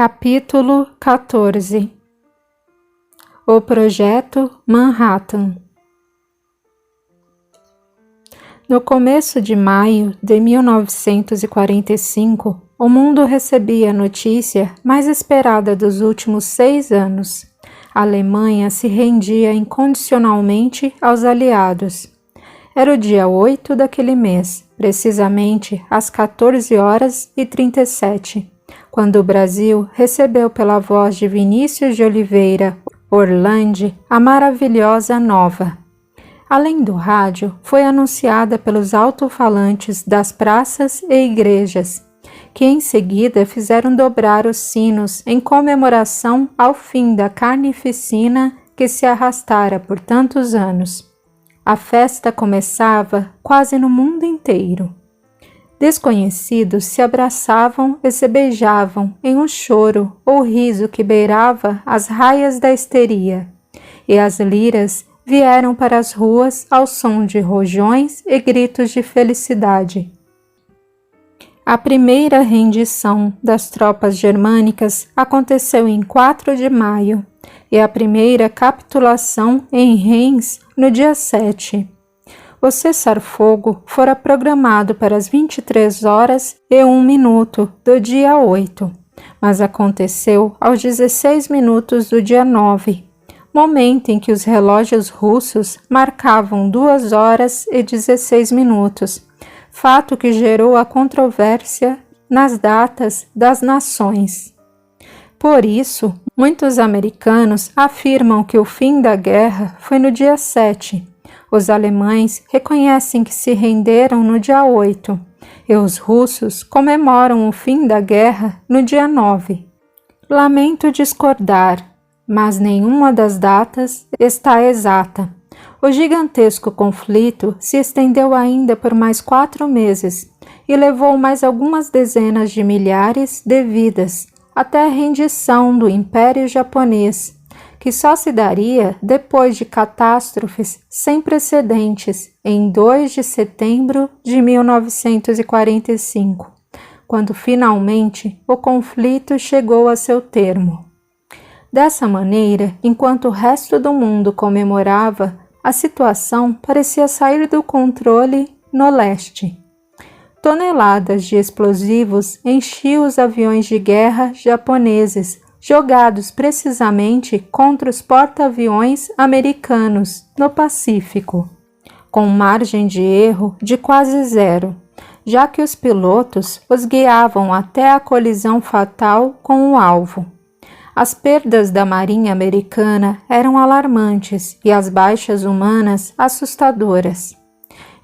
Capítulo 14. O Projeto Manhattan. No começo de maio de 1945, o mundo recebia a notícia mais esperada dos últimos 6 anos. A Alemanha se rendia incondicionalmente aos aliados. Era o dia 8 daquele mês, precisamente às 14h37. Quando o Brasil recebeu pela voz de Vinícius de Oliveira Orlandi a maravilhosa nova. Além do rádio, foi anunciada pelos alto-falantes das praças e igrejas, que em seguida fizeram dobrar os sinos em comemoração ao fim da carnificina que se arrastara por tantos anos. A festa começava quase no mundo inteiro. Desconhecidos se abraçavam e se beijavam em um choro ou riso que beirava as raias da histeria, e as liras vieram para as ruas ao som de rojões e gritos de felicidade. A primeira rendição das tropas germânicas aconteceu em 4 de maio e a primeira capitulação em Reims no dia 7. O cessar-fogo fora programado para as 23h01 do dia 8, mas aconteceu aos 16 do dia 9, momento em que os relógios russos marcavam 2h16, fato que gerou a controvérsia nas datas das nações. Por isso, muitos americanos afirmam que o fim da guerra foi no dia 7. Os alemães reconhecem que se renderam no dia 8 e os russos comemoram o fim da guerra no dia 9. Lamento discordar, mas nenhuma das datas está exata. O gigantesco conflito se estendeu ainda por mais 4 meses e levou mais algumas dezenas de milhares de vidas até a rendição do Império Japonês, que só se daria depois de catástrofes sem precedentes em 2 de setembro de 1945, quando finalmente o conflito chegou a seu termo. Dessa maneira, enquanto o resto do mundo comemorava, a situação parecia sair do controle no leste. Toneladas de explosivos enchiam os aviões de guerra japoneses, jogados precisamente contra os porta-aviões americanos no Pacífico, com margem de erro de quase zero, já que os pilotos os guiavam até a colisão fatal com o alvo. As perdas da Marinha Americana eram alarmantes e as baixas humanas assustadoras.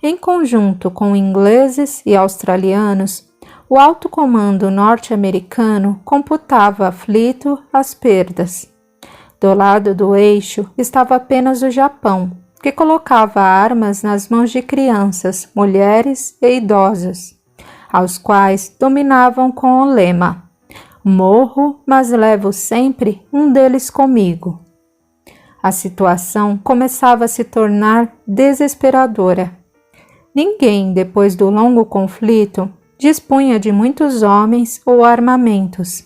Em conjunto com ingleses e australianos, o alto comando norte-americano computava aflito as perdas. Do lado do eixo estava apenas o Japão, que colocava armas nas mãos de crianças, mulheres e idosos, aos quais dominavam com o lema: "Morro, mas levo sempre um deles comigo". A situação começava a se tornar desesperadora. Ninguém, depois do longo conflito, dispunha de muitos homens ou armamentos,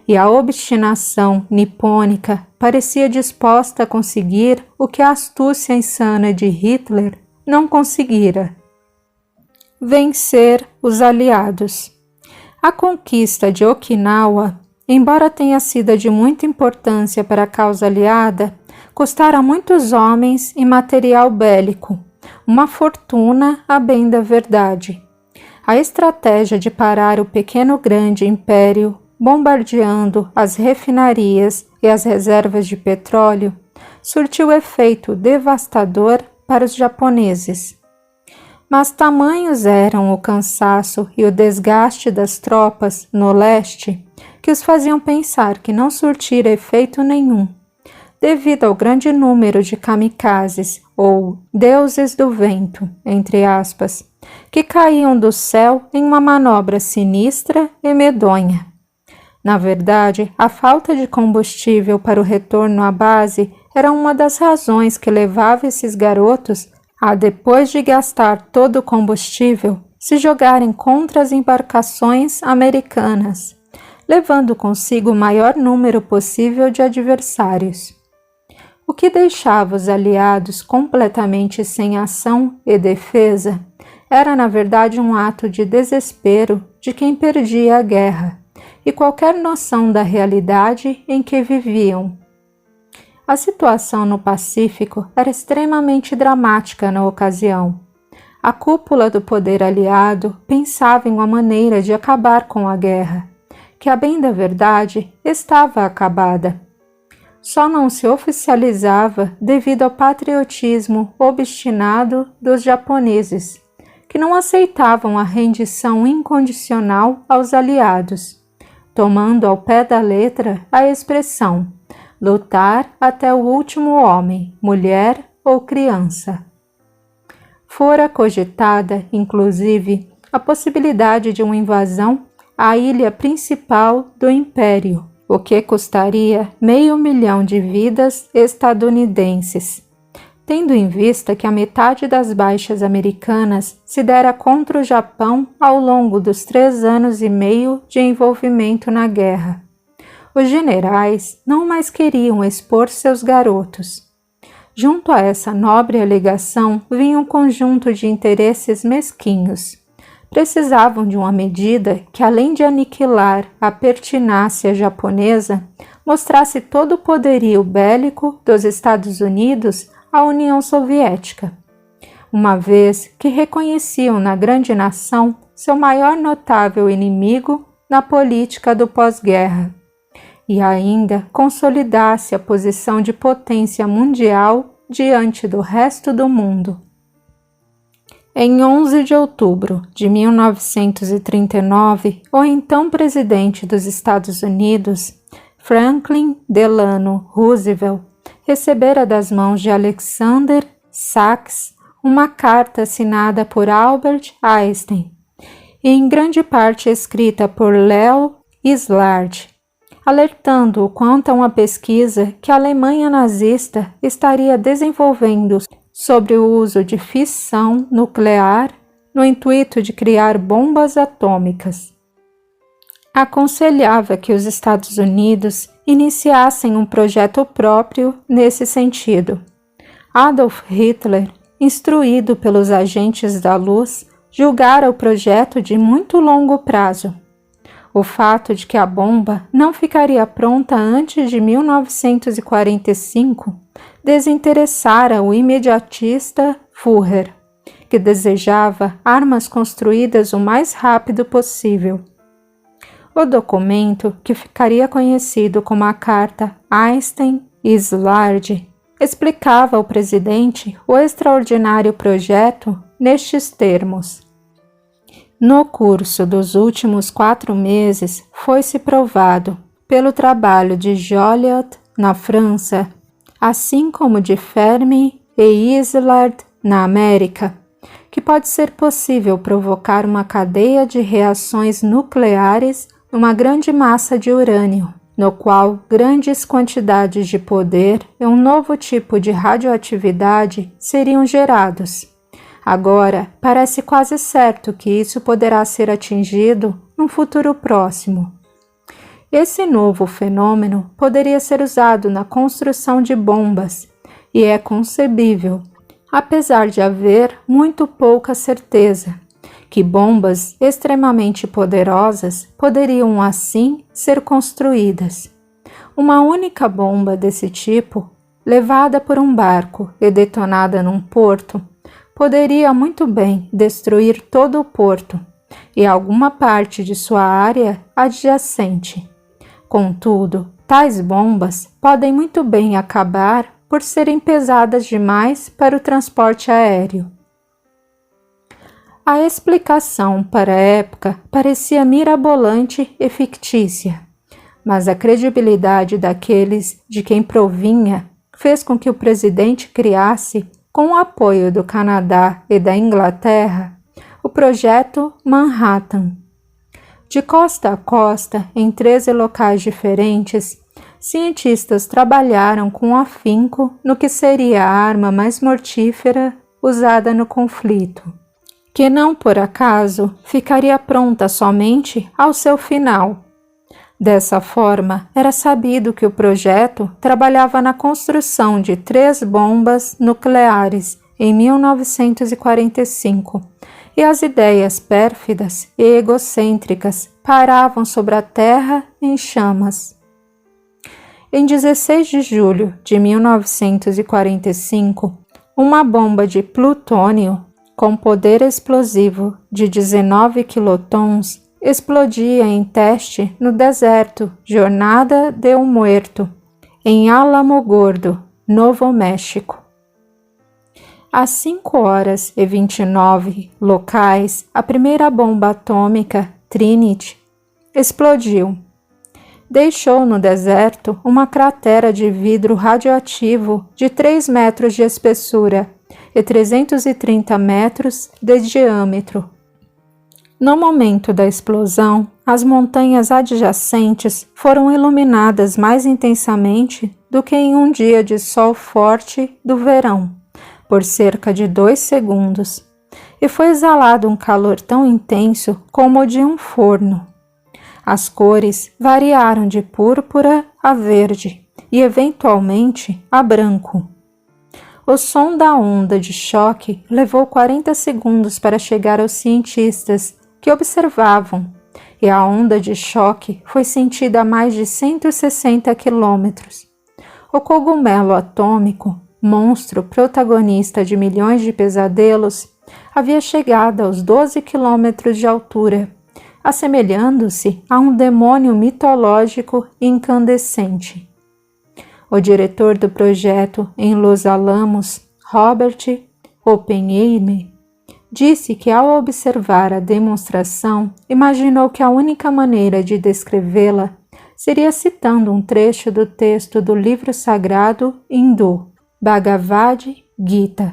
e a obstinação nipônica parecia disposta a conseguir o que a astúcia insana de Hitler não conseguira: vencer os aliados. A conquista de Okinawa, embora tenha sido de muita importância para a causa aliada, custara a muitos homens e material bélico, uma fortuna a bem da verdade. A estratégia de parar o pequeno grande império, bombardeando as refinarias e as reservas de petróleo, surtiu efeito devastador para os japoneses. Mas tamanhos eram o cansaço e o desgaste das tropas no leste que os faziam pensar que não surtira efeito nenhum, devido ao grande número de kamikazes, ou deuses do vento, entre aspas, que caíam do céu em uma manobra sinistra e medonha. Na verdade, a falta de combustível para o retorno à base era uma das razões que levava esses garotos a, depois de gastar todo o combustível, se jogarem contra as embarcações americanas, levando consigo o maior número possível de adversários. O que deixava os aliados completamente sem ação e defesa era, na verdade, um ato de desespero de quem perdia a guerra e qualquer noção da realidade em que viviam. A situação no Pacífico era extremamente dramática na ocasião. A cúpula do poder aliado pensava em uma maneira de acabar com a guerra, que, a bem da verdade, estava acabada. Só não se oficializava devido ao patriotismo obstinado dos japoneses, que não aceitavam a rendição incondicional aos aliados, tomando ao pé da letra a expressão lutar até o último homem, mulher ou criança. Fora cogitada, inclusive, a possibilidade de uma invasão à ilha principal do Império, o que custaria 500.000 de vidas estadunidenses, tendo em vista que a metade das baixas americanas se dera contra o Japão ao longo dos 3 anos e meio de envolvimento na guerra. Os generais não mais queriam expor seus garotos. Junto a essa nobre alegação vinha um conjunto de interesses mesquinhos. Precisavam de uma medida que, além de aniquilar a pertinácia japonesa, mostrasse todo o poderio bélico dos Estados Unidos à União Soviética, uma vez que reconheciam na grande nação seu maior notável inimigo na política do pós-guerra, e ainda consolidasse a posição de potência mundial diante do resto do mundo. Em 11 de outubro de 1939, o então presidente dos Estados Unidos, Franklin Delano Roosevelt, recebera das mãos de Alexander Sachs uma carta assinada por Albert Einstein e em grande parte escrita por Leo Szilard, alertando-o quanto a uma pesquisa que a Alemanha nazista estaria desenvolvendo sobre o uso de fissão nuclear no intuito de criar bombas atômicas. Aconselhava que os Estados Unidos iniciassem um projeto próprio nesse sentido. Adolf Hitler, instruído pelos agentes da luz, julgara o projeto de muito longo prazo. O fato de que a bomba não ficaria pronta antes de 1945 desinteressara o imediatista Führer, que desejava armas construídas o mais rápido possível. O documento, que ficaria conhecido como a Carta Einstein-Szilard, explicava ao presidente o extraordinário projeto nestes termos. No curso dos últimos 4 meses, foi-se provado, pelo trabalho de Joliot na França, assim como de Fermi e Szilard na América, que pode ser possível provocar uma cadeia de reações nucleares numa grande massa de urânio, no qual grandes quantidades de poder e um novo tipo de radioatividade seriam gerados. Agora, parece quase certo que isso poderá ser atingido num futuro próximo. Esse novo fenômeno poderia ser usado na construção de bombas, e é concebível, apesar de haver muito pouca certeza, que bombas extremamente poderosas poderiam assim ser construídas. Uma única bomba desse tipo, levada por um barco e detonada num porto, poderia muito bem destruir todo o porto e alguma parte de sua área adjacente. Contudo, tais bombas podem muito bem acabar por serem pesadas demais para o transporte aéreo. A explicação para a época parecia mirabolante e fictícia, mas a credibilidade daqueles de quem provinha fez com que o presidente criasse, com o apoio do Canadá e da Inglaterra, o projeto Manhattan. De costa a costa, em 13 locais diferentes, cientistas trabalharam com afinco no que seria a arma mais mortífera usada no conflito, que não por acaso ficaria pronta somente ao seu final. Dessa forma, era sabido que o projeto trabalhava na construção de 3 bombas nucleares em 1945, e as ideias pérfidas e egocêntricas pairavam sobre a Terra em chamas. Em 16 de julho de 1945, uma bomba de plutônio com poder explosivo de 19 quilotons explodia em teste no deserto Jornada del Muerto, em Alamogordo, Novo México. Às 5h29 locais, a primeira bomba atômica, Trinity, explodiu. Deixou no deserto uma cratera de vidro radioativo de 3 metros de espessura e 330 metros de diâmetro. No momento da explosão, as montanhas adjacentes foram iluminadas mais intensamente do que em um dia de sol forte do verão, por cerca de 2 segundos, e foi exalado um calor tão intenso como o de um forno. As cores variaram de púrpura a verde e, eventualmente, a branco. O som da onda de choque levou 40 segundos para chegar aos cientistas que observavam, e a onda de choque foi sentida a mais de 160 quilômetros. O cogumelo atômico, monstro protagonista de milhões de pesadelos, havia chegado aos 12 quilômetros de altura, assemelhando-se a um demônio mitológico incandescente. O diretor do projeto em Los Alamos, Robert Oppenheimer, disse que ao observar a demonstração, imaginou que a única maneira de descrevê-la seria citando um trecho do texto do livro sagrado hindu, Bhagavad Gita.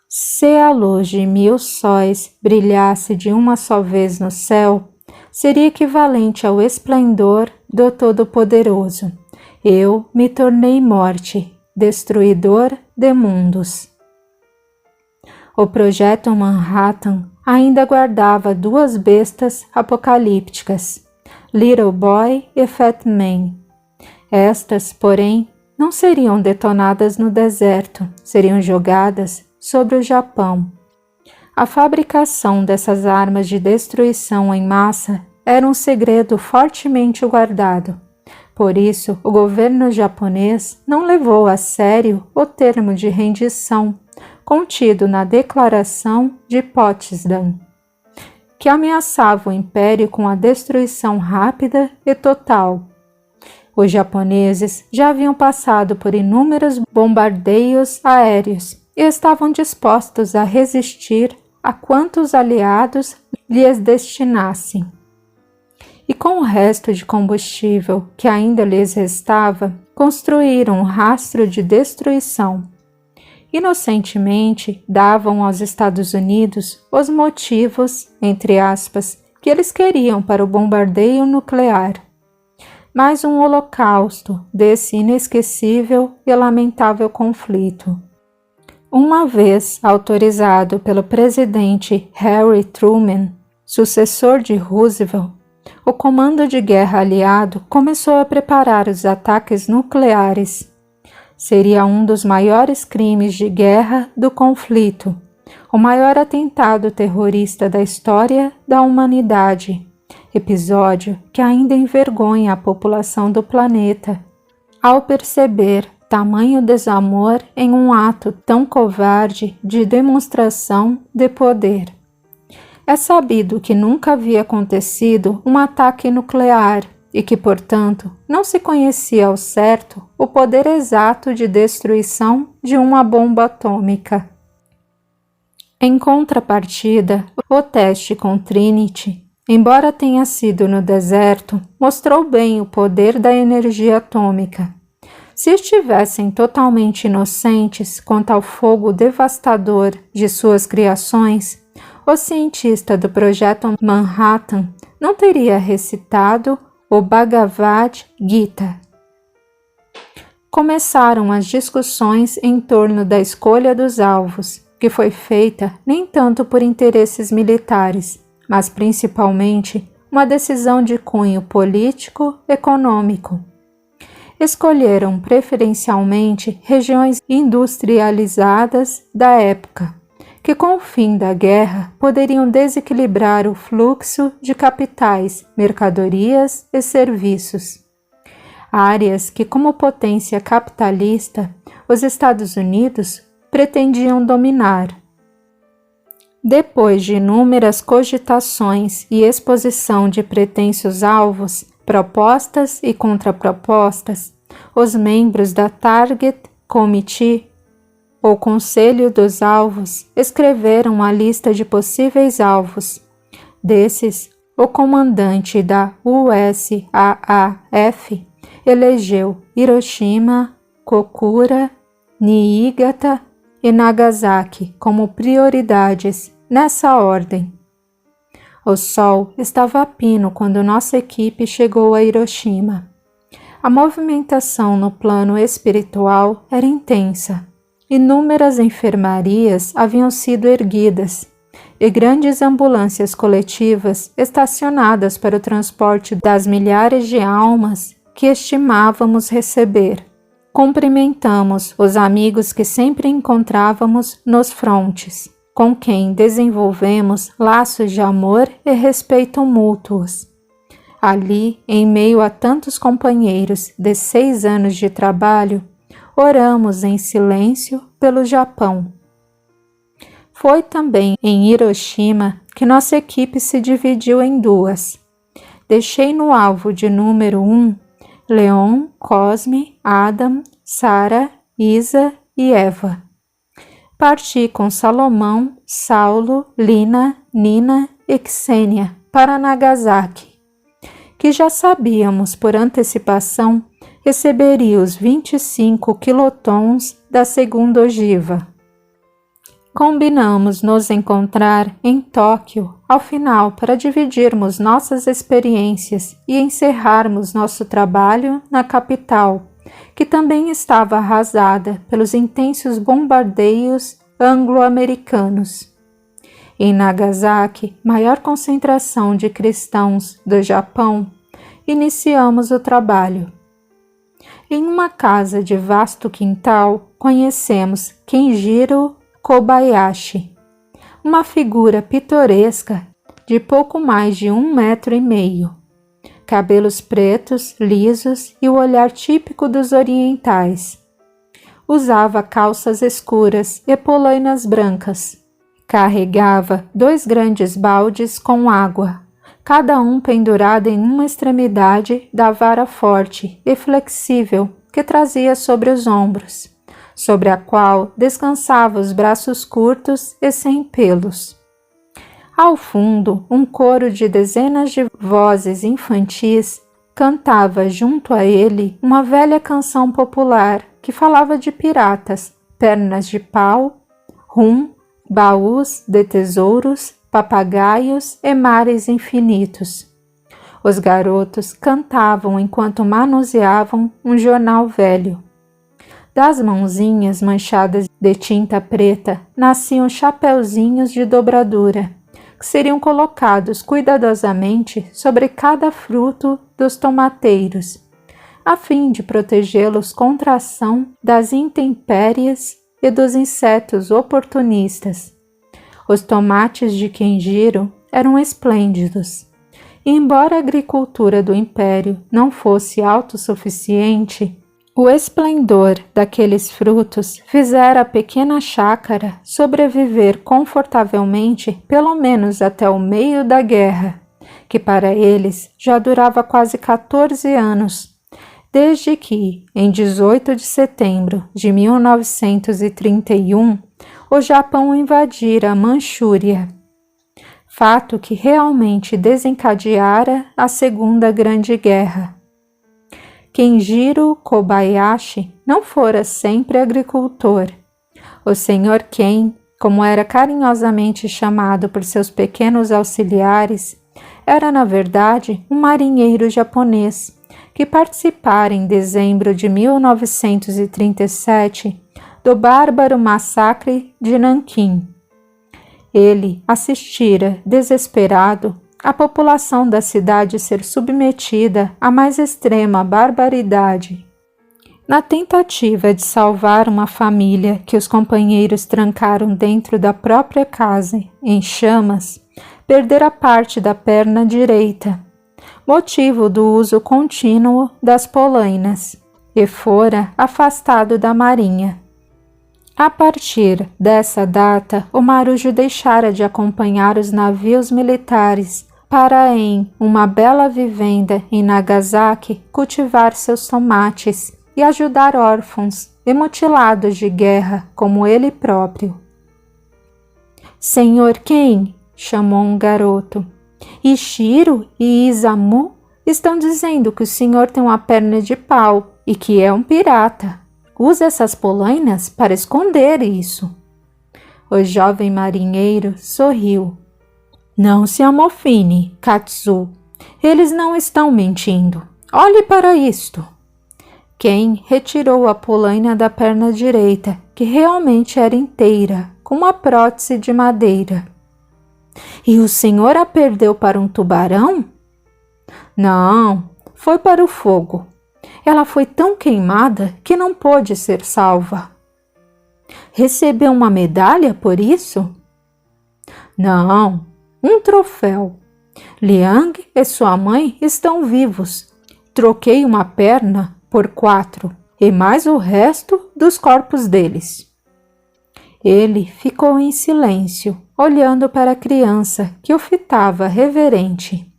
Se a luz de 1000 sóis brilhasse de uma só vez no céu, seria equivalente ao esplendor do Todo-Poderoso. Eu me tornei morte, destruidor de mundos. O projeto Manhattan ainda guardava 2 bestas apocalípticas, Little Boy e Fat Man. Estas, porém, não seriam detonadas no deserto, seriam jogadas sobre o Japão. A fabricação dessas armas de destruição em massa era um segredo fortemente guardado. Por isso, o governo japonês não levou a sério o termo de rendição contido na Declaração de Potsdam, que ameaçava o império com a destruição rápida e total. Os japoneses já haviam passado por inúmeros bombardeios aéreos e estavam dispostos a resistir a quantos aliados lhes destinassem. E com o resto de combustível que ainda lhes restava, construíram um rastro de destruição. Inocentemente davam aos Estados Unidos os motivos, entre aspas, que eles queriam para o bombardeio nuclear. Mais um holocausto desse inesquecível e lamentável conflito. Uma vez autorizado pelo presidente Harry Truman, sucessor de Roosevelt, o Comando de Guerra Aliado começou a preparar os ataques nucleares. Seria um dos maiores crimes de guerra do conflito, o maior atentado terrorista da história da humanidade, episódio que ainda envergonha a população do planeta, ao perceber tamanho desamor em um ato tão covarde de demonstração de poder. É sabido que nunca havia acontecido um ataque nuclear e que, portanto, não se conhecia ao certo o poder exato de destruição de uma bomba atômica. Em contrapartida, o teste com Trinity, embora tenha sido no deserto, mostrou bem o poder da energia atômica. Se estivessem totalmente inocentes quanto ao fogo devastador de suas criações, o cientista do projeto Manhattan não teria recitado o Bhagavad Gita. Começaram as discussões em torno da escolha dos alvos, que foi feita nem tanto por interesses militares, mas principalmente uma decisão de cunho político-econômico. Escolheram preferencialmente regiões industrializadas da época, que com o fim da guerra poderiam desequilibrar o fluxo de capitais, mercadorias e serviços. Áreas que, como potência capitalista, os Estados Unidos pretendiam dominar. Depois de inúmeras cogitações e exposição de pretensos alvos, propostas e contrapropostas, os membros da Target Committee, ou Conselho dos Alvos, escreveram a lista de possíveis alvos. Desses, o comandante da USAAF elegeu Hiroshima, Kokura, Niigata e Nagasaki como prioridades, nessa ordem. O sol estava a pino quando nossa equipe chegou a Hiroshima. A movimentação no plano espiritual era intensa. Inúmeras enfermarias haviam sido erguidas e grandes ambulâncias coletivas estacionadas para o transporte das milhares de almas que estimávamos receber. Cumprimentamos os amigos que sempre encontrávamos nos frontes, com quem desenvolvemos laços de amor e respeito mútuos. Ali, em meio a tantos companheiros de 6 anos de trabalho, oramos em silêncio pelo Japão. Foi também em Hiroshima que nossa equipe se dividiu em 2. Deixei no alvo de número 1 Leon, Cosme, Adam, Sara, Isa e Eva. Parti com Salomão, Saulo, Lina, Nina e Xênia para Nagasaki, que já sabíamos por antecipação receberia os 25 quilotons da segunda ogiva. Combinamos nos encontrar em Tóquio ao final para dividirmos nossas experiências e encerrarmos nosso trabalho na capital, que também estava arrasada pelos intensos bombardeios anglo-americanos. Em Nagasaki, maior concentração de cristãos do Japão, iniciamos o trabalho. Em uma casa de vasto quintal, conhecemos Kenjiro Kobayashi, uma figura pitoresca de pouco mais de 1,5 metros, cabelos pretos, lisos e o olhar típico dos orientais. Usava calças escuras e polainas brancas. Carregava 2 grandes baldes com água, cada um pendurado em uma extremidade da vara forte e flexível que trazia sobre os ombros, sobre a qual descansava os braços curtos e sem pelos. Ao fundo, um coro de dezenas de vozes infantis cantava junto a ele uma velha canção popular que falava de piratas, pernas de pau, rum, baús de tesouros, papagaios e mares infinitos. Os garotos cantavam enquanto manuseavam um jornal velho. Das mãozinhas manchadas de tinta preta nasciam chapeuzinhos de dobradura, que seriam colocados cuidadosamente sobre cada fruto dos tomateiros, a fim de protegê-los contra a ação das intempéries e dos insetos oportunistas. Os tomates de Kenjiro eram esplêndidos. E embora a agricultura do império não fosse autossuficiente, o esplendor daqueles frutos fizera a pequena chácara sobreviver confortavelmente pelo menos até o meio da guerra, que para eles já durava quase 14 anos, desde que, em 18 de setembro de 1931, o Japão invadira a Manchúria, fato que realmente desencadeara a Segunda Grande Guerra. Kenjiro Kobayashi não fora sempre agricultor. O Sr. Ken, como era carinhosamente chamado por seus pequenos auxiliares, era na verdade um marinheiro japonês que participara em dezembro de 1937 do bárbaro massacre de Nanquim. Ele assistira, desesperado, a população da cidade ser submetida à mais extrema barbaridade. Na tentativa de salvar uma família que os companheiros trancaram dentro da própria casa em chamas, perdera parte da perna direita, motivo do uso contínuo das polainas, e fora afastado da marinha. A partir dessa data, o Marujo deixara de acompanhar os navios militares para, em uma bela vivenda em Nagasaki, cultivar seus tomates e ajudar órfãos e mutilados de guerra como ele próprio. Senhor Ken, chamou um garoto. Ishiro e Isamu estão dizendo que o senhor tem uma perna de pau e que é um pirata. Use essas polainas para esconder isso. O jovem marinheiro sorriu. Não se amofine, Katsu. Eles não estão mentindo. Olhe para isto. Ken retirou a polaina da perna direita, que realmente era inteira, com uma prótese de madeira. E o senhor a perdeu para um tubarão? Não, foi para o fogo. Ela foi tão queimada que não pôde ser salva. Recebeu uma medalha por isso? Não, um troféu. Liang e sua mãe estão vivos. Troquei uma perna por 4 e mais o resto dos corpos deles. Ele ficou em silêncio, olhando para a criança que o fitava reverente.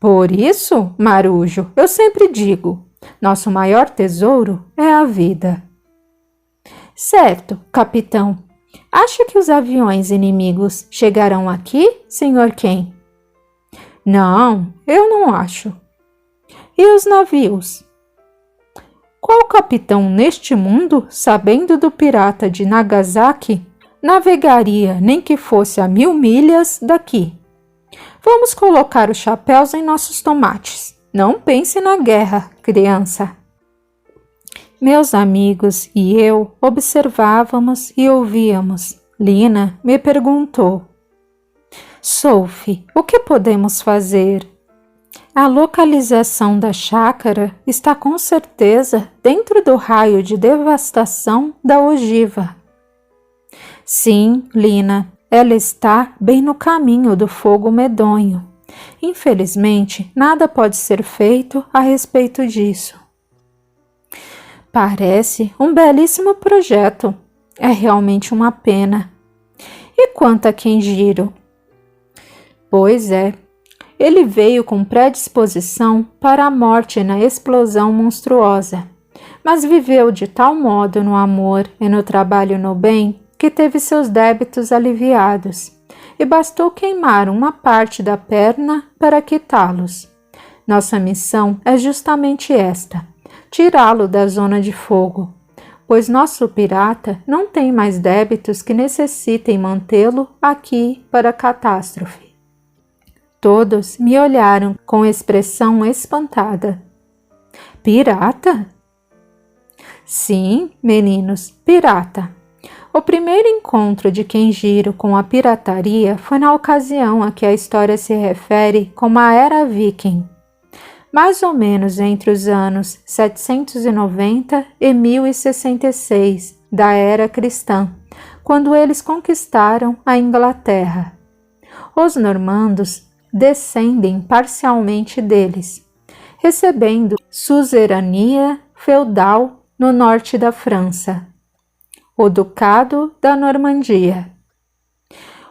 Por isso, Marujo, eu sempre digo, nosso maior tesouro é a vida. Certo, capitão. Acha que os aviões inimigos chegarão aqui, Sr. Ken? Não, eu não acho. E os navios? Qual capitão neste mundo, sabendo do pirata de Nagasaki, navegaria nem que fosse a 1000 milhas daqui? Vamos colocar os chapéus em nossos tomates. Não pense na guerra, criança. Meus amigos e eu observávamos e ouvíamos. Lina me perguntou: Sophie, o que podemos fazer? A localização da chácara está com certeza dentro do raio de devastação da ogiva. Sim, Lina, ela está bem no caminho do fogo medonho. Infelizmente, nada pode ser feito a respeito disso. Parece um belíssimo projeto. É realmente uma pena. E quanto a Kenjiro? Pois é. Ele veio com predisposição para a morte na explosão monstruosa, mas viveu de tal modo no amor e no trabalho no bem que teve seus débitos aliviados, e bastou queimar uma parte da perna para quitá-los. Nossa missão é justamente esta: tirá-lo da zona de fogo, pois nosso pirata não tem mais débitos que necessitem mantê-lo aqui para a catástrofe. Todos me olharam com expressão espantada. Pirata? Sim, meninos, pirata. O primeiro encontro de Kenjiro com a pirataria foi na ocasião a que a história se refere como a Era Viking, mais ou menos entre os anos 790 e 1066 da Era Cristã, quando eles conquistaram a Inglaterra. Os normandos descendem parcialmente deles, recebendo suzerania feudal no norte da França, o Ducado da Normandia.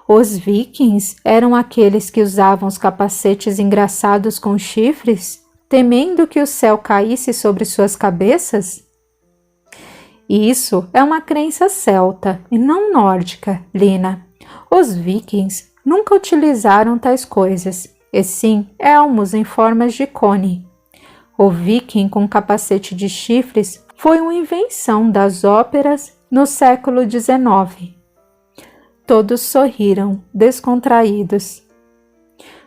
Os vikings eram aqueles que usavam os capacetes engraçados com chifres, temendo que o céu caísse sobre suas cabeças? Isso é uma crença celta e não nórdica, Lina. Os vikings nunca utilizaram tais coisas, e sim elmos em formas de cone. O viking com capacete de chifres foi uma invenção das óperas no século XIX. Todos sorriram, descontraídos.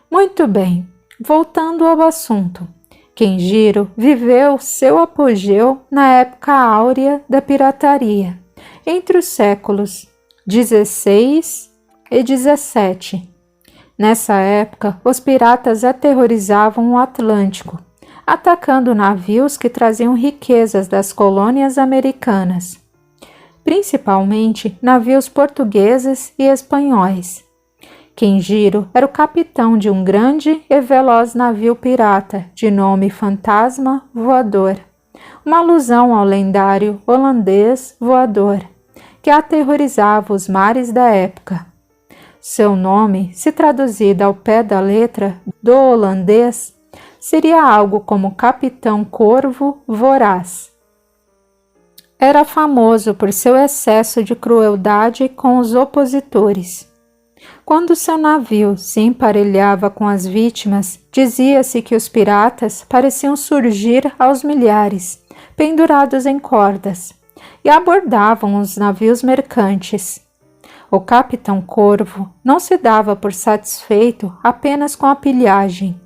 Muito bem, voltando ao assunto. Kenjiro viveu seu apogeu na época áurea da pirataria, entre os séculos XVI e XVII. Nessa época, os piratas aterrorizavam o Atlântico, atacando navios que traziam riquezas das colônias americanas, principalmente navios portugueses e espanhóis. Kenjiro era o capitão de um grande e veloz navio pirata de nome Fantasma Voador, uma alusão ao lendário holandês voador, que aterrorizava os mares da época. Seu nome, se traduzido ao pé da letra do holandês, seria algo como Capitão Corvo Voraz. Era famoso por seu excesso de crueldade com os opositores. Quando seu navio se emparelhava com as vítimas, dizia-se que os piratas pareciam surgir aos milhares, pendurados em cordas, e abordavam os navios mercantes. O Capitão Corvo não se dava por satisfeito apenas com a pilhagem.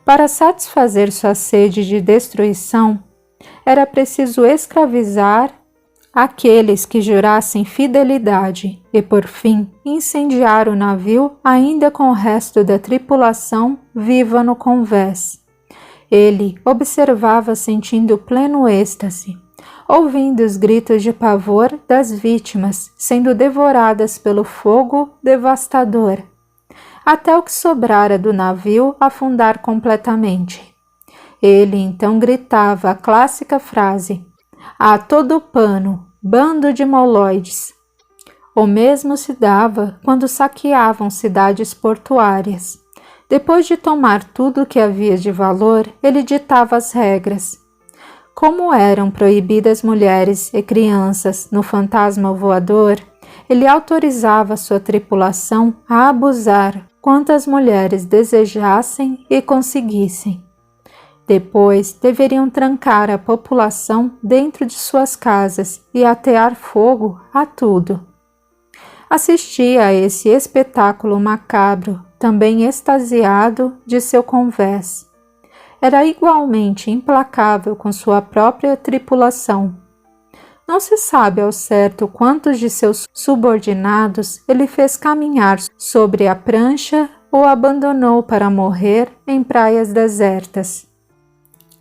Para satisfazer sua sede de destruição, era preciso escravizar aqueles que jurassem fidelidade e, por fim, incendiar o navio ainda com o resto da tripulação viva no convés. Ele observava sentindo pleno êxtase, ouvindo os gritos de pavor das vítimas sendo devoradas pelo fogo devastador, até o que sobrara do navio afundar completamente. Ele então gritava a clássica frase: "A todo pano, bando de moloides!" O mesmo se dava quando saqueavam cidades portuárias. Depois de tomar tudo o que havia de valor, ele ditava as regras. Como eram proibidas mulheres e crianças no Fantasma Voador, ele autorizava sua tripulação a abusar quantas mulheres desejassem e conseguissem. Depois, deveriam trancar a população dentro de suas casas e atear fogo a tudo. Assistia a esse espetáculo macabro, também extasiado de seu convés. Era igualmente implacável com sua própria tripulação. Não se sabe ao certo quantos de seus subordinados ele fez caminhar sobre a prancha ou abandonou para morrer em praias desertas.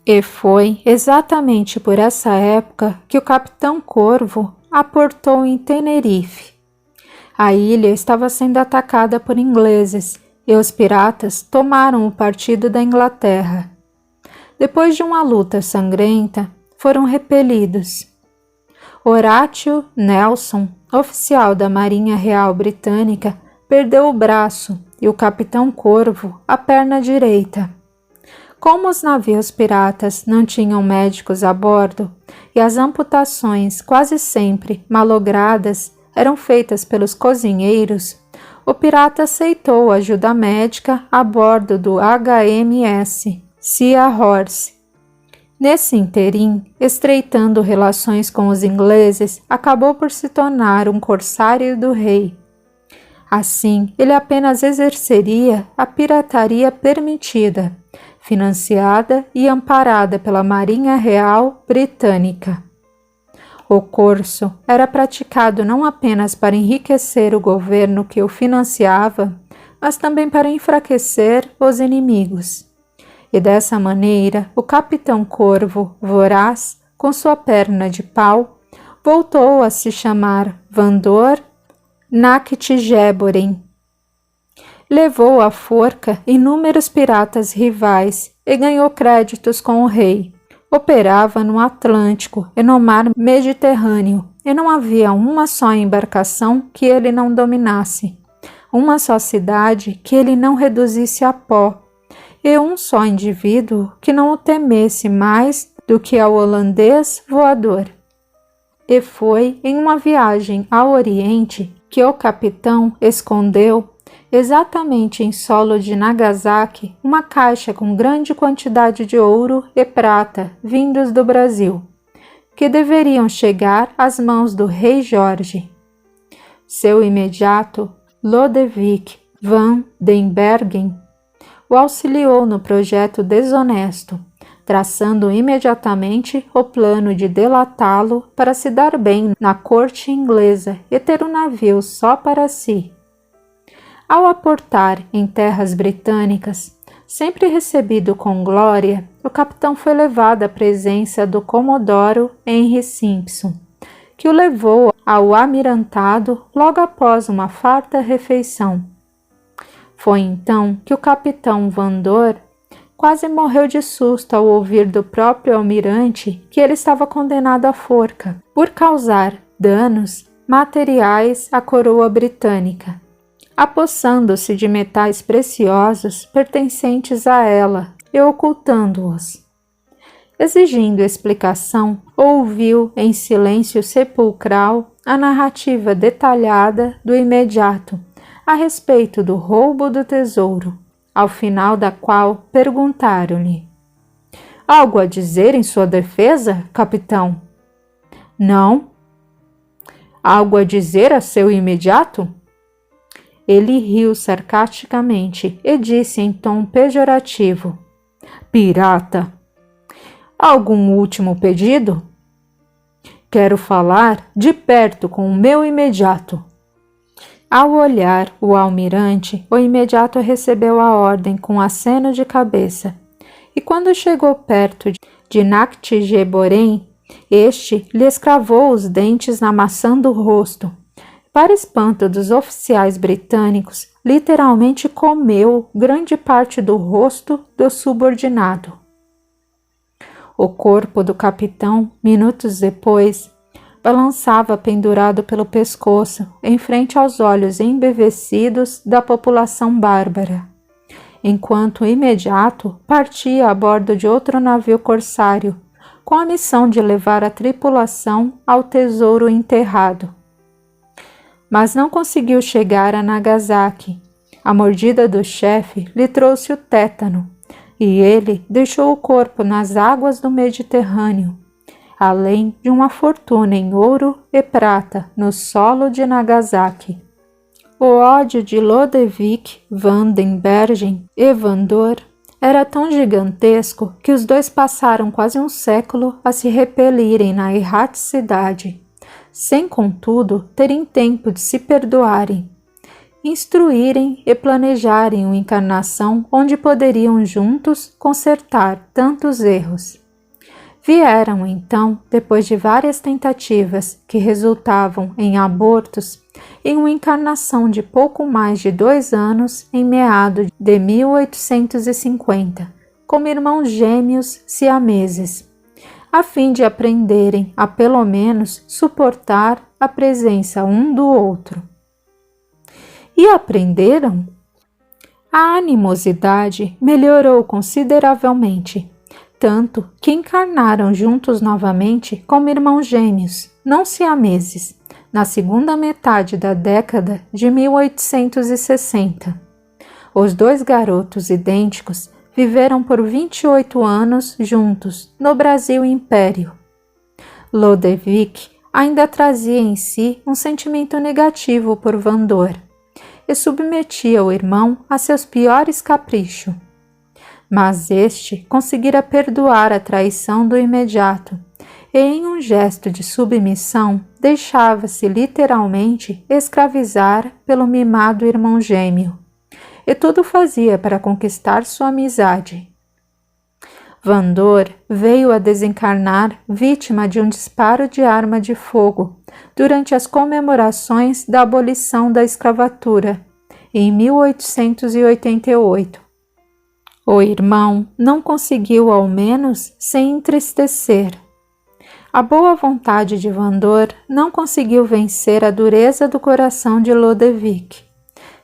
E foi exatamente por essa época que o Capitão Corvo aportou em Tenerife. A ilha estava sendo atacada por ingleses e os piratas tomaram o partido da Inglaterra. Depois de uma luta sangrenta, foram repelidos. Horatio Nelson, oficial da Marinha Real Britânica, perdeu o braço e o Capitão Corvo a perna direita. Como os navios piratas não tinham médicos a bordo e as amputações quase sempre malogradas eram feitas pelos cozinheiros, o pirata aceitou ajuda médica a bordo do HMS Sea Horse. Nesse interim, estreitando relações com os ingleses, acabou por se tornar um corsário do rei. Assim, ele apenas exerceria a pirataria permitida, financiada e amparada pela Marinha Real Britânica. O corso era praticado não apenas para enriquecer o governo que o financiava, mas também para enfraquecer os inimigos. E dessa maneira, o Capitão Corvo Voraz, com sua perna de pau, voltou a se chamar Vandor Nakhtjeboren. Levou à forca inúmeros piratas rivais e ganhou créditos com o rei. Operava no Atlântico e no mar Mediterrâneo, e não havia uma só embarcação que ele não dominasse, uma só cidade que ele não reduzisse a pó, e um só indivíduo que não o temesse mais do que ao holandês voador. E foi em uma viagem ao Oriente que o capitão escondeu, exatamente em solo de Nagasaki, uma caixa com grande quantidade de ouro e prata vindos do Brasil, que deveriam chegar às mãos do rei Jorge. Seu imediato, Lodewijk van den Bergen, o auxiliou no projeto desonesto, traçando imediatamente o plano de delatá-lo para se dar bem na corte inglesa e ter um navio só para si. Ao aportar em terras britânicas, sempre recebido com glória, o capitão foi levado à presença do Comodoro Henry Simpson, que o levou ao almirantado logo após uma farta refeição. Foi então que o capitão Vandor quase morreu de susto ao ouvir do próprio almirante que ele estava condenado à forca por causar danos materiais à coroa britânica, apossando-se de metais preciosos pertencentes a ela e ocultando-os. Exigindo explicação, ouviu em silêncio sepulcral a narrativa detalhada do imediato a respeito do roubo do tesouro, ao final da qual perguntaram-lhe: algo a dizer em sua defesa, capitão? Não. Algo a dizer a seu imediato? Ele riu sarcasticamente e disse em tom pejorativo: pirata! Algum último pedido? Quero falar de perto com o meu imediato. Ao olhar o almirante, o imediato recebeu a ordem com aceno de cabeça, e quando chegou perto de Nakht-Jeborem, este lhe escravou os dentes na maçã do rosto. Para espanto dos oficiais britânicos, literalmente comeu grande parte do rosto do subordinado. O corpo do capitão, minutos depois, balançava pendurado pelo pescoço, em frente aos olhos embevecidos da população bárbara, enquanto o imediato partia a bordo de outro navio corsário, com a missão de levar a tripulação ao tesouro enterrado. Mas não conseguiu chegar a Nagasaki. A mordida do chefe lhe trouxe o tétano, e ele deixou o corpo nas águas do Mediterrâneo, além de uma fortuna em ouro e prata no solo de Nagasaki. O ódio de Lodewijk van den Bergen e Vandor era tão gigantesco que os dois passaram quase um século a se repelirem na erraticidade, sem, contudo, terem tempo de se perdoarem, instruírem e planejarem uma encarnação onde poderiam juntos consertar tantos erros. Vieram, então, depois de várias tentativas que resultavam em abortos, em uma encarnação de pouco mais de 2 anos em meados de 1850, como irmãos gêmeos siameses, a fim de aprenderem a pelo menos suportar a presença um do outro. E aprenderam? A animosidade melhorou consideravelmente, tanto que encarnaram juntos novamente como irmãos gêmeos, não siameses, na segunda metade da década de 1860. Os 2 garotos idênticos viveram por 28 anos juntos no Brasil Império. Lodewijk ainda trazia em si um sentimento negativo por Vandor e submetia o irmão a seus piores caprichos. Mas este conseguira perdoar a traição do imediato e, em um gesto de submissão, deixava-se literalmente escravizar pelo mimado irmão gêmeo, e tudo fazia para conquistar sua amizade. Vandor veio a desencarnar vítima de um disparo de arma de fogo durante as comemorações da abolição da escravatura, em 1888. O irmão não conseguiu, ao menos, se entristecer. A boa vontade de Vandor não conseguiu vencer a dureza do coração de Lodewijk,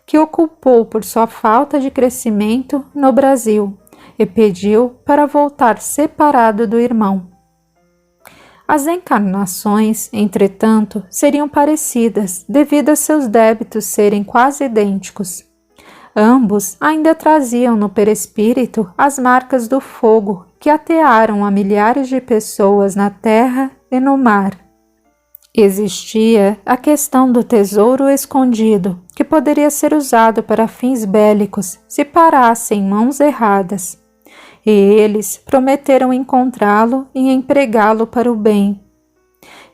que o culpou por sua falta de crescimento no Brasil e pediu para voltar separado do irmão. As encarnações, entretanto, seriam parecidas devido a seus débitos serem quase idênticos. Ambos ainda traziam no perispírito as marcas do fogo que atearam a milhares de pessoas na terra e no mar. Existia a questão do tesouro escondido, que poderia ser usado para fins bélicos se parassem mãos erradas, e eles prometeram encontrá-lo e empregá-lo para o bem.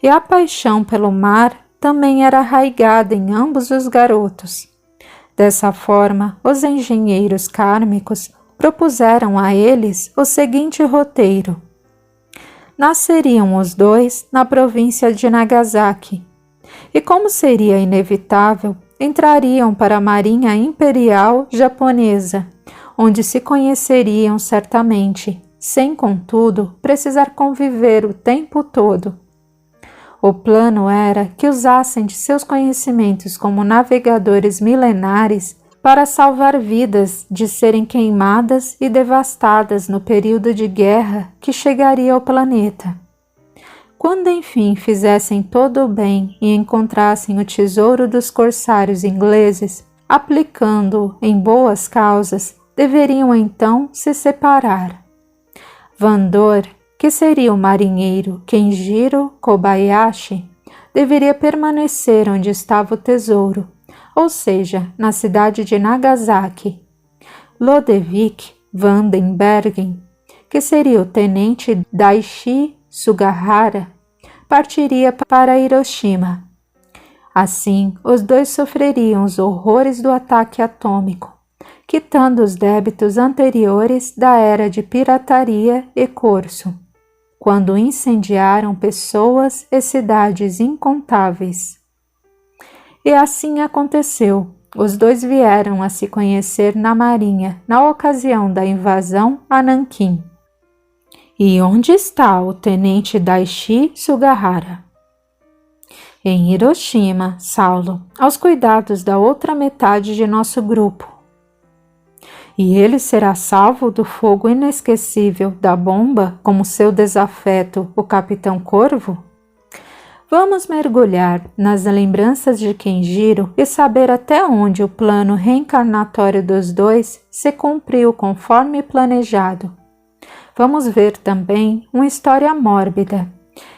E a paixão pelo mar também era arraigada em ambos os garotos. Dessa forma, os engenheiros kármicos propuseram a eles o seguinte roteiro. Nasceriam os dois na província de Nagasaki, e como seria inevitável, entrariam para a Marinha Imperial Japonesa, onde se conheceriam certamente, sem, contudo, precisar conviver o tempo todo. O plano era que usassem de seus conhecimentos como navegadores milenares para salvar vidas de serem queimadas e devastadas no período de guerra que chegaria ao planeta. Quando enfim fizessem todo o bem e encontrassem o tesouro dos corsários ingleses, aplicando-o em boas causas, deveriam então se separar. Vandor, que seria o marinheiro Kenjiro Kobayashi, deveria permanecer onde estava o tesouro, ou seja, na cidade de Nagasaki. Lodewijk Vandenbergen, que seria o tenente Daishi Sugahara, partiria para Hiroshima. Assim, os dois sofreriam os horrores do ataque atômico, quitando os débitos anteriores da era de pirataria e corso, quando incendiaram pessoas e cidades incontáveis. E assim aconteceu. Os dois vieram a se conhecer na Marinha na ocasião da invasão a Nanquim. E onde está o tenente Daishi Sugahara? Em Hiroshima, Saulo, aos cuidados da outra metade de nosso grupo. E ele será salvo do fogo inesquecível da bomba como seu desafeto, o Capitão Corvo? Vamos mergulhar nas lembranças de Kenjiro e saber até onde o plano reencarnatório dos dois se cumpriu conforme planejado. Vamos ver também uma história mórbida,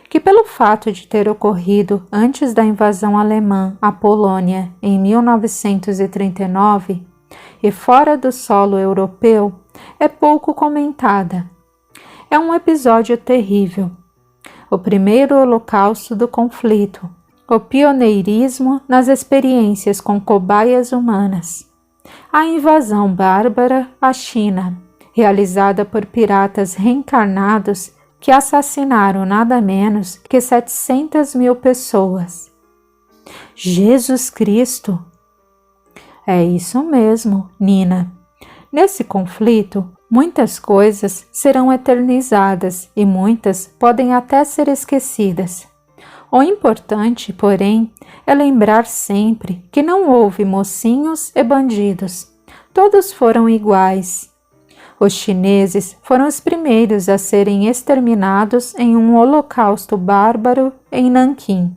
que pelo fato de ter ocorrido antes da invasão alemã à Polônia em 1939 e fora do solo europeu, é pouco comentada. É um episódio terrível. O primeiro holocausto do conflito, o pioneirismo nas experiências com cobaias humanas, a invasão bárbara à China, realizada por piratas reencarnados que assassinaram nada menos que 700.000 pessoas. Jesus Cristo! É isso mesmo, Nina. Nesse conflito, muitas coisas serão eternizadas e muitas podem até ser esquecidas. O importante, porém, é lembrar sempre que não houve mocinhos e bandidos. Todos foram iguais. Os chineses foram os primeiros a serem exterminados em um holocausto bárbaro em Nanquim.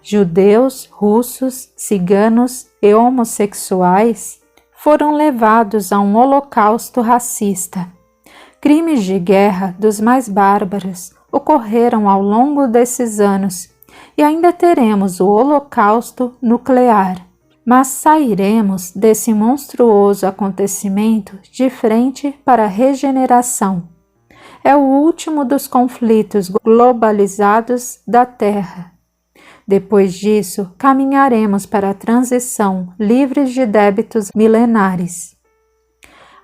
Judeus, russos, ciganos e homossexuais foram levados a um holocausto racista. Crimes de guerra dos mais bárbaros ocorreram ao longo desses anos e ainda teremos o holocausto nuclear. Mas sairemos desse monstruoso acontecimento de frente para a regeneração. É o último dos conflitos globalizados da Terra. Depois disso, caminharemos para a transição livres de débitos milenares.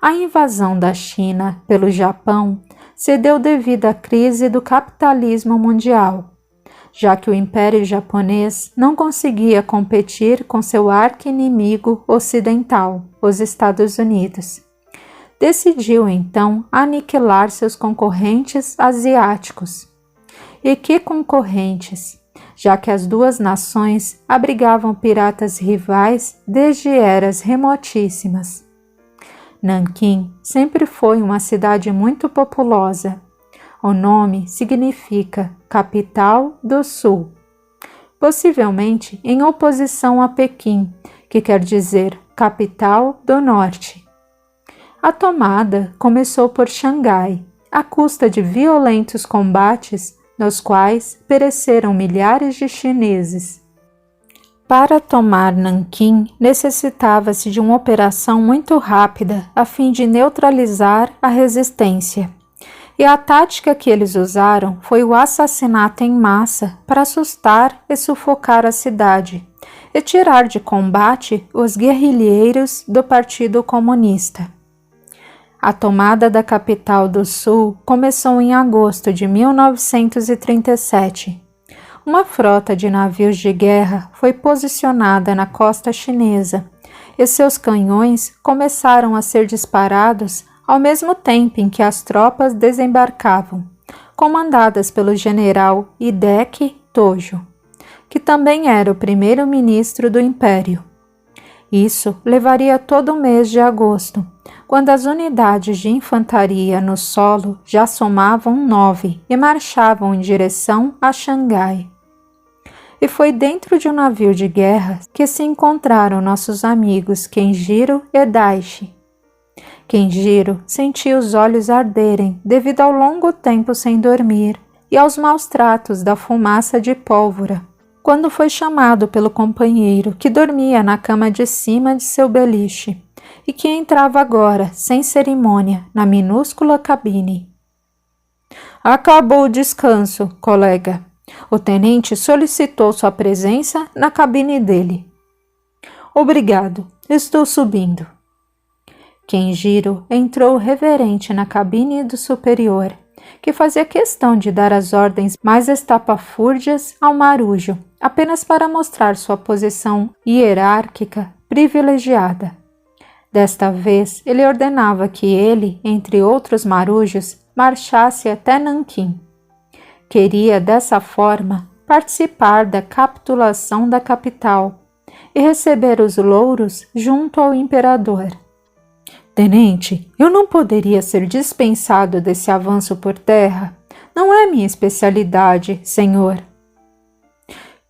A invasão da China pelo Japão se deu devido à crise do capitalismo mundial, já que o Império Japonês não conseguia competir com seu arqui-inimigo ocidental, os Estados Unidos. Decidiu então aniquilar seus concorrentes asiáticos. E que concorrentes, já que as duas nações abrigavam piratas rivais desde eras remotíssimas. Nanquim sempre foi uma cidade muito populosa. O nome significa Capital do Sul, possivelmente em oposição a Pequim, que quer dizer Capital do Norte. A tomada começou por Xangai, à custa de violentos combates nos quais pereceram milhares de chineses. Para tomar Nanquim, necessitava-se de uma operação muito rápida a fim de neutralizar a resistência. E a tática que eles usaram foi o assassinato em massa para assustar e sufocar a cidade, retirar de combate os guerrilheiros do Partido Comunista. A tomada da capital do Sul começou em agosto de 1937. Uma frota de navios de guerra foi posicionada na costa chinesa e seus canhões começaram a ser disparados ao mesmo tempo em que as tropas desembarcavam, comandadas pelo general Hideki Tojo, que também era o primeiro-ministro do Império. Isso levaria todo o mês de agosto, quando as unidades de infantaria no solo já somavam 9 e marchavam em direção a Xangai. E foi dentro de um navio de guerra que se encontraram nossos amigos Kenjiro e Daichi. Kenjiro sentia os olhos arderem devido ao longo tempo sem dormir e aos maus tratos da fumaça de pólvora, quando foi chamado pelo companheiro que dormia na cama de cima de seu beliche e que entrava agora, sem cerimônia, na minúscula cabine. Acabou o descanso, colega. O tenente solicitou sua presença na cabine dele. Obrigado, estou subindo. Kenjiro entrou reverente na cabine do superior, que fazia questão de dar as ordens mais estapafúrdias ao marujo, apenas para mostrar sua posição hierárquica privilegiada. Desta vez, ele ordenava que ele, entre outros marujos, marchasse até Nanquim. Queria, dessa forma, participar da capitulação da capital e receber os louros junto ao imperador. Tenente, eu não poderia ser dispensado desse avanço por terra. Não é minha especialidade, senhor.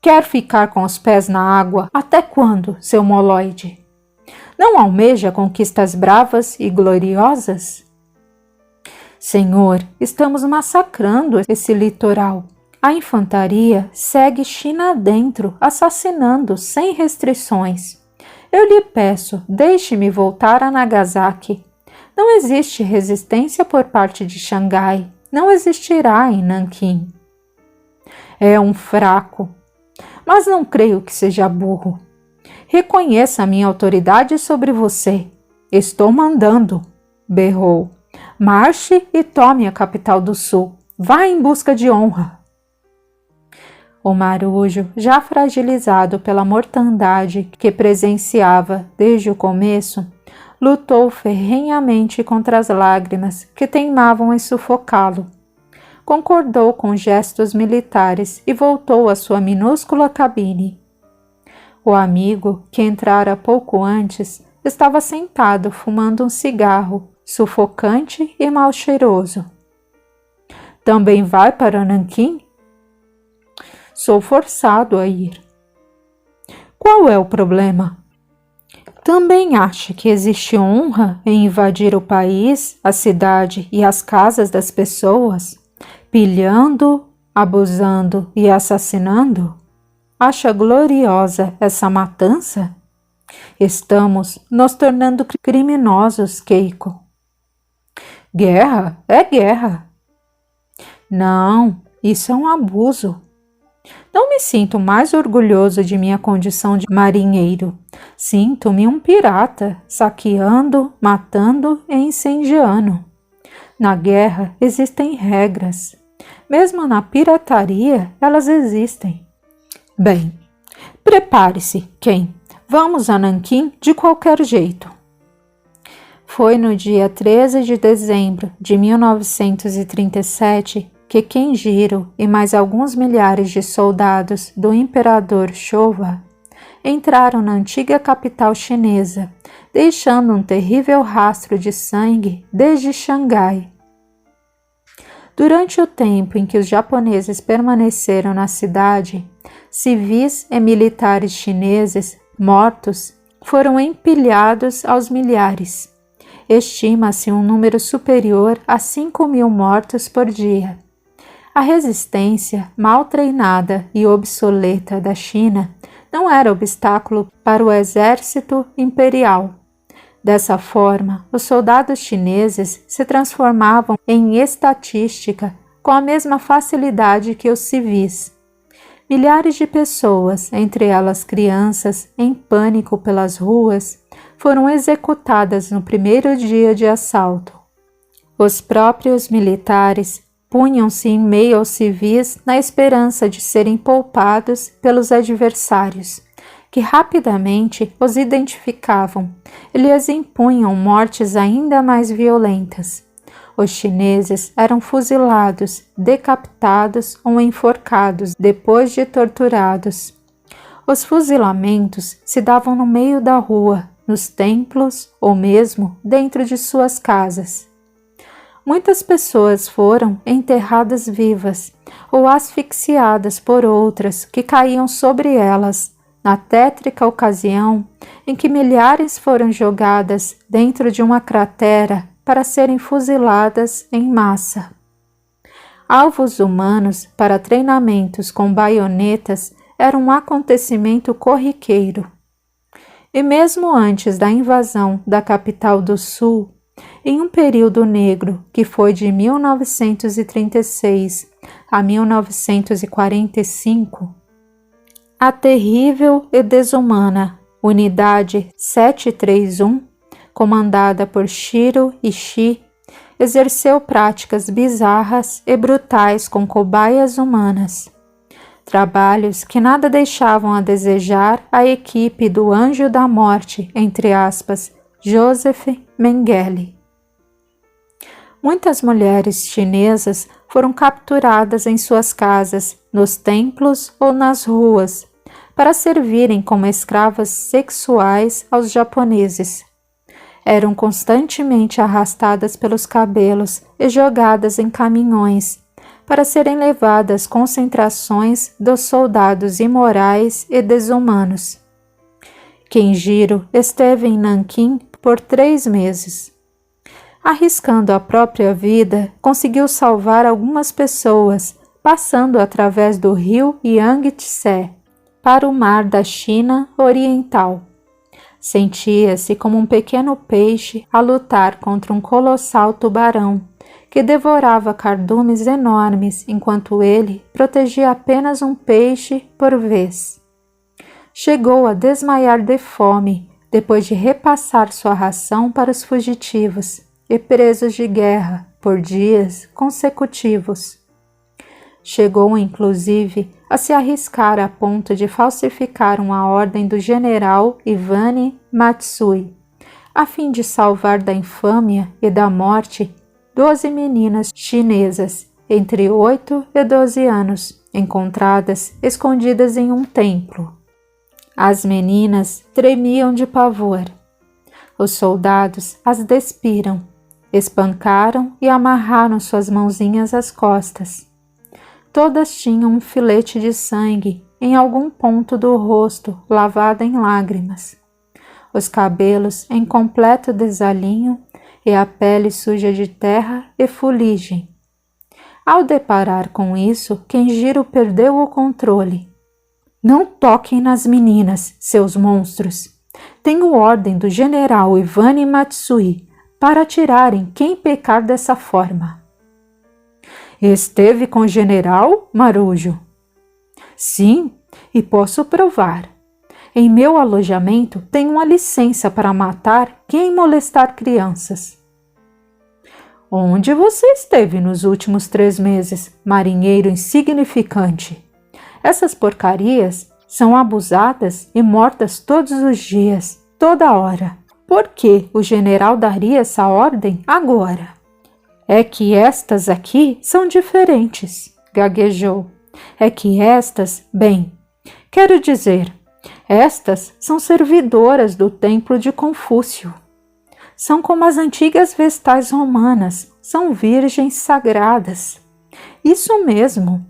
Quer ficar com os pés na água até quando, seu moloide? Não almeja conquistas bravas e gloriosas? Senhor, estamos massacrando esse litoral. A infantaria segue China adentro, assassinando sem restrições. Eu lhe peço, deixe-me voltar a Nagasaki. Não existe resistência por parte de Xangai. Não existirá em Nanquim. É um fraco, mas não creio que seja burro. Reconheça a minha autoridade sobre você. Estou mandando, berrou. Marche e tome a capital do sul. Vá em busca de honra. O marujo, já fragilizado pela mortandade que presenciava desde o começo, lutou ferrenhamente contra as lágrimas que teimavam em sufocá-lo. Concordou com gestos militares e voltou à sua minúscula cabine. O amigo, que entrara pouco antes, estava sentado fumando um cigarro, sufocante e mal cheiroso. Também vai para Nanquim? Sou forçado a ir. Qual é o problema? Também acha que existe honra em invadir o país, a cidade e as casas das pessoas, pilhando, abusando e assassinando? Acha gloriosa essa matança? Estamos nos tornando criminosos, Keiko. Guerra é guerra. Não, isso é um abuso. Não me sinto mais orgulhoso de minha condição de marinheiro. Sinto-me um pirata, saqueando, matando e incendiando. Na guerra existem regras. Mesmo na pirataria, elas existem. Bem, prepare-se, Ken. Vamos a Nanquim de qualquer jeito. Foi no dia 13 de dezembro de 1937 que Kenjiro e mais alguns milhares de soldados do imperador Showa entraram na antiga capital chinesa, deixando um terrível rastro de sangue desde Xangai. Durante o tempo em que os japoneses permaneceram na cidade, civis e militares chineses mortos foram empilhados aos milhares. Estima-se um número superior a 5.000 mortos por dia. A resistência mal treinada e obsoleta da China não era obstáculo para o exército imperial. Dessa forma, os soldados chineses se transformavam em estatística com a mesma facilidade que os civis. Milhares de pessoas, entre elas crianças, em pânico pelas ruas, foram executadas no primeiro dia de assalto. Os próprios militares punham-se em meio aos civis na esperança de serem poupados pelos adversários, que rapidamente os identificavam e lhes impunham mortes ainda mais violentas. Os chineses eram fuzilados, decapitados ou enforcados depois de torturados. Os fuzilamentos se davam no meio da rua, nos templos ou mesmo dentro de suas casas. Muitas pessoas foram enterradas vivas ou asfixiadas por outras que caíam sobre elas, na tétrica ocasião em que milhares foram jogadas dentro de uma cratera para serem fuziladas em massa. Alvos humanos para treinamentos com baionetas era um acontecimento corriqueiro. E mesmo antes da invasão da capital do Sul, em um período negro que foi de 1936 a 1945, a terrível e desumana Unidade 731, comandada por Shiro Ishii, exerceu práticas bizarras e brutais com cobaias humanas. Trabalhos que nada deixavam a desejar a equipe do Anjo da Morte, entre aspas, Joseph Mengele. Muitas mulheres chinesas foram capturadas em suas casas, nos templos ou nas ruas, para servirem como escravas sexuais aos japoneses. Eram constantemente arrastadas pelos cabelos e jogadas em caminhões, para serem levadas às concentrações dos soldados imorais e desumanos. Kenjiro esteve em Nanquim por 3 meses. Arriscando a própria vida, conseguiu salvar algumas pessoas, passando através do rio Yangtze para o mar da China Oriental. Sentia-se como um pequeno peixe a lutar contra um colossal tubarão, que devorava cardumes enormes enquanto ele protegia apenas um peixe por vez. Chegou a desmaiar de fome depois de repassar sua ração para os fugitivos e presos de guerra por dias consecutivos. Chegou, inclusive, a se arriscar a ponto de falsificar uma ordem do general Iwani Matsui, a fim de salvar da infâmia e da morte 12 meninas chinesas entre 8 e 12 anos, encontradas escondidas em um templo. As meninas tremiam de pavor. Os soldados as despiram, espancaram e amarraram suas mãozinhas às costas. Todas tinham um filete de sangue em algum ponto do rosto lavado em lágrimas, os cabelos em completo desalinho e a pele suja de terra e fuligem. Ao deparar com isso, Kenjiro perdeu o controle. Não toquem nas meninas, seus monstros. Tenho ordem do general Iwani Matsui para atirarem quem pecar dessa forma. Esteve com o general, Marujo? Sim, e posso provar. Em meu alojamento tenho uma licença para matar quem molestar crianças. Onde você esteve nos últimos 3 meses, marinheiro insignificante? Essas porcarias são abusadas e mortas todos os dias, toda hora. Por que o general daria essa ordem agora? É que estas aqui são diferentes, gaguejou. É que estas, bem, quero dizer, estas são servidoras do templo de Confúcio. São como as antigas vestais romanas, são virgens sagradas. Isso mesmo.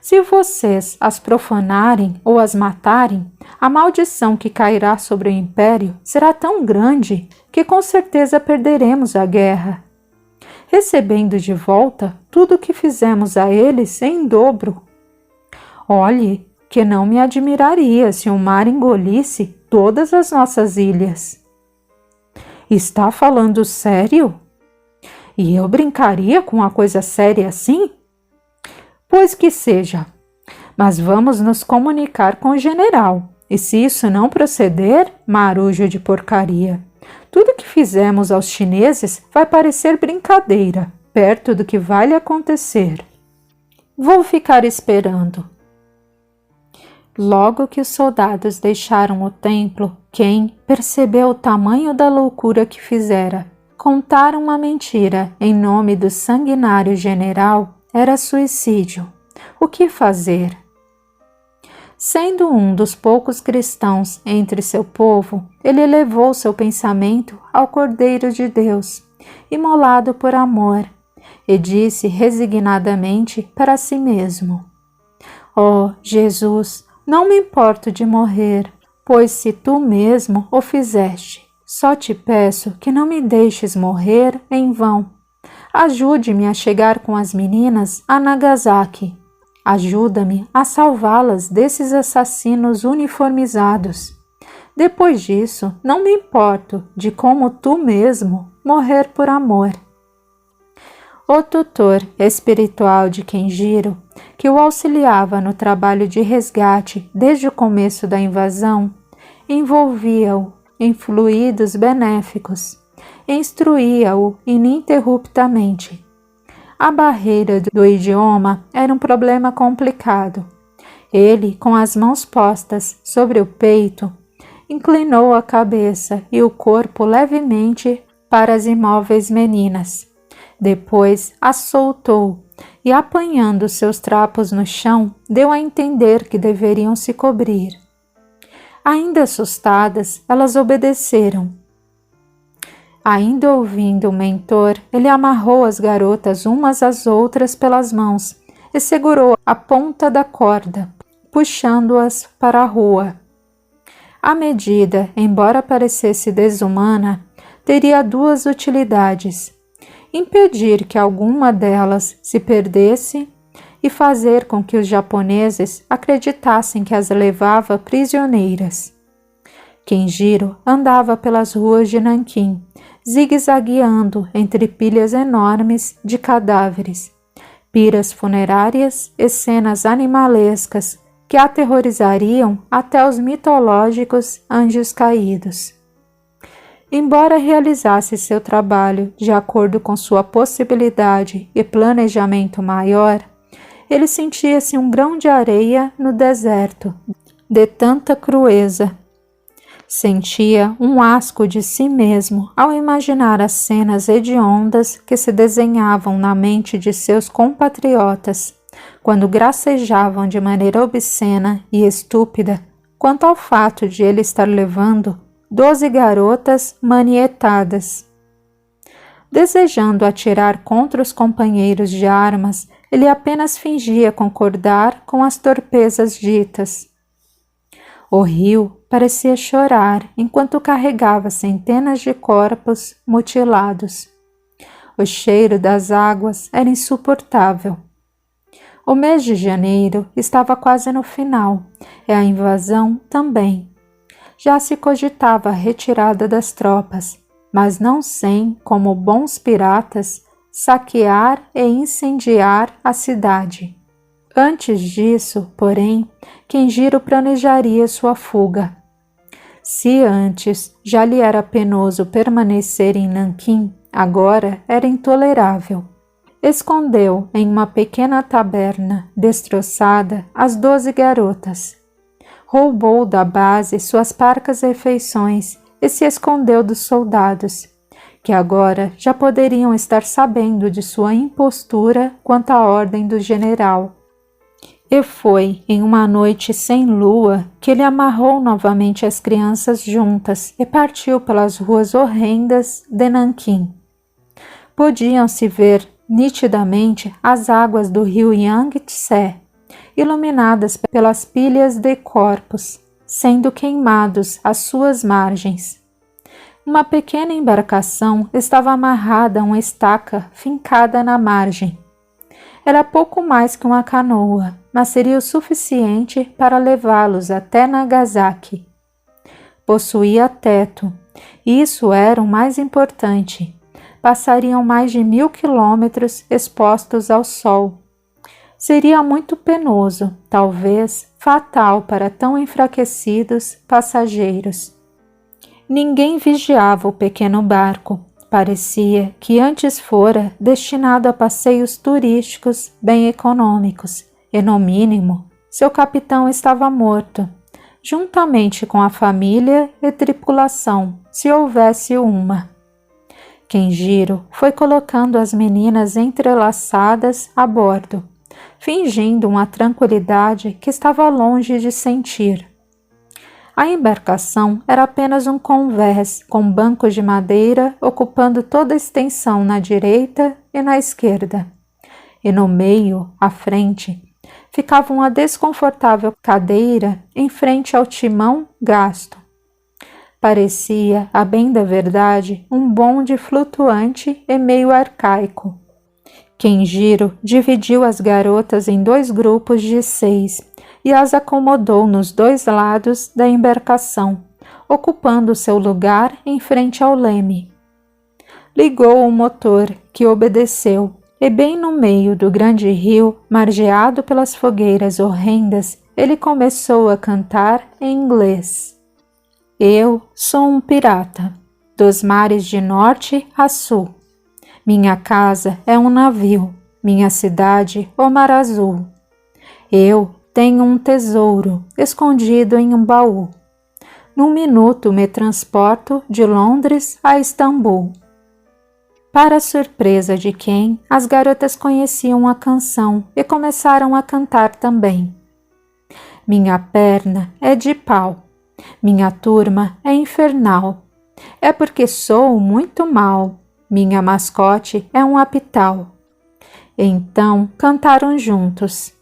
Se vocês as profanarem ou as matarem, a maldição que cairá sobre o império será tão grande que com certeza perderemos a guerra, recebendo de volta tudo o que fizemos a eles em dobro. Olhe, que não me admiraria se o mar engolisse todas as nossas ilhas. Está falando sério? E eu brincaria com uma coisa séria assim? Pois que seja. mas vamos nos comunicar com o general. E se isso não proceder, marujo de porcaria. Tudo que fizemos aos chineses vai parecer brincadeira, perto do que vai lhe acontecer. Vou ficar esperando. Logo que os soldados deixaram o templo, Ken percebeu o tamanho da loucura que fizera. Contar uma mentira em nome do sanguinário general era suicídio. O que fazer? Sendo um dos poucos cristãos entre seu povo, ele elevou seu pensamento ao Cordeiro de Deus, imolado por amor, e disse resignadamente para si mesmo: Oh, Jesus, não me importo de morrer, pois se tu mesmo o fizeste, só te peço que não me deixes morrer em vão. Ajude-me a chegar com as meninas a Nagasaki. Ajuda-me a salvá-las desses assassinos uniformizados. Depois disso, não me importo de como tu mesmo morrer por amor. O tutor espiritual de Kenjiro, que o auxiliava no trabalho de resgate desde o começo da invasão, envolvia-o em fluidos benéficos, instruía-o ininterruptamente. A barreira do idioma era um problema complicado. Ele, com as mãos postas sobre o peito, inclinou a cabeça e o corpo levemente para as imóveis meninas. Depois as soltou e, apanhando seus trapos no chão, deu a entender que deveriam se cobrir. Ainda assustadas, elas obedeceram. Ainda ouvindo o mentor, ele amarrou as garotas umas às outras pelas mãos e segurou a ponta da corda, puxando-as para a rua. A medida, embora parecesse desumana, teria duas utilidades: impedir que alguma delas se perdesse e fazer com que os japoneses acreditassem que as levava prisioneiras. Kenjiro andava pelas ruas de Nanquim, zigue-zagueando entre pilhas enormes de cadáveres, piras funerárias e cenas animalescas que aterrorizariam até os mitológicos anjos caídos. Embora realizasse seu trabalho de acordo com sua possibilidade e planejamento maior, ele sentia-se um grão de areia no deserto, de tanta crueza. Sentia um asco de si mesmo ao imaginar as cenas hediondas que se desenhavam na mente de seus compatriotas, quando gracejavam de maneira obscena e estúpida quanto ao fato de ele estar levando 12 garotas manietadas. Desejando atirar contra os companheiros de armas, ele apenas fingia concordar com as torpezas ditas. O rio parecia chorar enquanto carregava centenas de corpos mutilados. O cheiro das águas era insuportável. O mês de janeiro estava quase no final, e a invasão também. Já se cogitava a retirada das tropas, mas não sem, como bons piratas, saquear e incendiar a cidade. Antes disso, porém, Kenjiro planejaria sua fuga. Se antes já lhe era penoso permanecer em Nanquim, agora era intolerável. Escondeu em uma pequena taberna destroçada as 12 garotas. Roubou da base suas parcas refeições e se escondeu dos soldados, que agora já poderiam estar sabendo de sua impostura quanto à ordem do general. E foi em uma noite sem lua que ele amarrou novamente as crianças juntas e partiu pelas ruas horrendas de Nanquim. Podiam-se ver nitidamente as águas do rio Yangtze, iluminadas pelas pilhas de corpos, sendo queimados às suas margens. Uma pequena embarcação estava amarrada a uma estaca fincada na margem. Era pouco mais que uma canoa, mas seria o suficiente para levá-los até Nagasaki. Possuía teto, e isso era o mais importante. Passariam mais de 1000 quilômetros expostos ao sol. Seria muito penoso, talvez fatal para tão enfraquecidos passageiros. Ninguém vigiava o pequeno barco. Parecia que antes fora destinado a passeios turísticos bem econômicos, e no mínimo, seu capitão estava morto, juntamente com a família e tripulação, se houvesse uma. Kenjiro foi colocando as meninas entrelaçadas a bordo, fingindo uma tranquilidade que estava longe de sentir. A embarcação era apenas um convés com bancos de madeira ocupando toda a extensão na direita e na esquerda. E no meio, à frente, ficava uma desconfortável cadeira em frente ao timão gasto. Parecia, a bem da verdade, um bonde flutuante e meio arcaico. Kenjiro dividiu as garotas em 2 grupos de 6 e as acomodou nos 2 lados da embarcação, ocupando seu lugar em frente ao leme. Ligou o motor, que obedeceu, e bem no meio do grande rio, margeado pelas fogueiras horrendas, ele começou a cantar em inglês. Eu sou um pirata, dos mares de norte a sul. Minha casa é um navio, minha cidade o mar azul. Eu tenho um tesouro escondido em um baú. Num minuto me transporto de Londres a Istambul. Para surpresa de quem, as garotas conheciam a canção e começaram a cantar também. Minha perna é de pau, minha turma é infernal, é porque sou muito mal, minha mascote é um apital. Então cantaram juntos.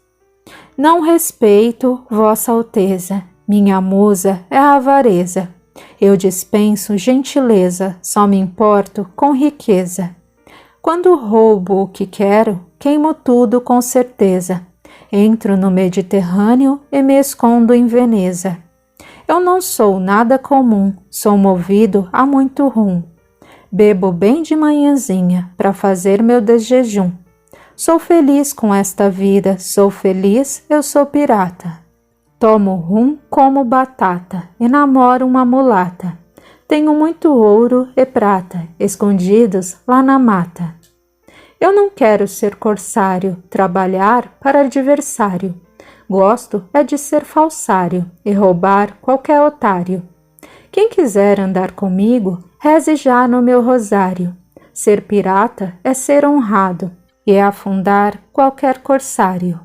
Não respeito Vossa Alteza, minha musa é a avareza. Eu dispenso gentileza, só me importo com riqueza. Quando roubo o que quero, queimo tudo com certeza. Entro no Mediterrâneo e me escondo em Veneza. Eu não sou nada comum, sou movido a muito rum. Bebo bem de manhãzinha para fazer meu desjejum. Sou feliz com esta vida, sou feliz, eu sou pirata. Tomo rum como batata e namoro uma mulata. Tenho muito ouro e prata, escondidos lá na mata. Eu não quero ser corsário, trabalhar para adversário. Gosto é de ser falsário e roubar qualquer otário. Quem quiser andar comigo, reze já no meu rosário. Ser pirata é ser honrado e é afundar qualquer corsário.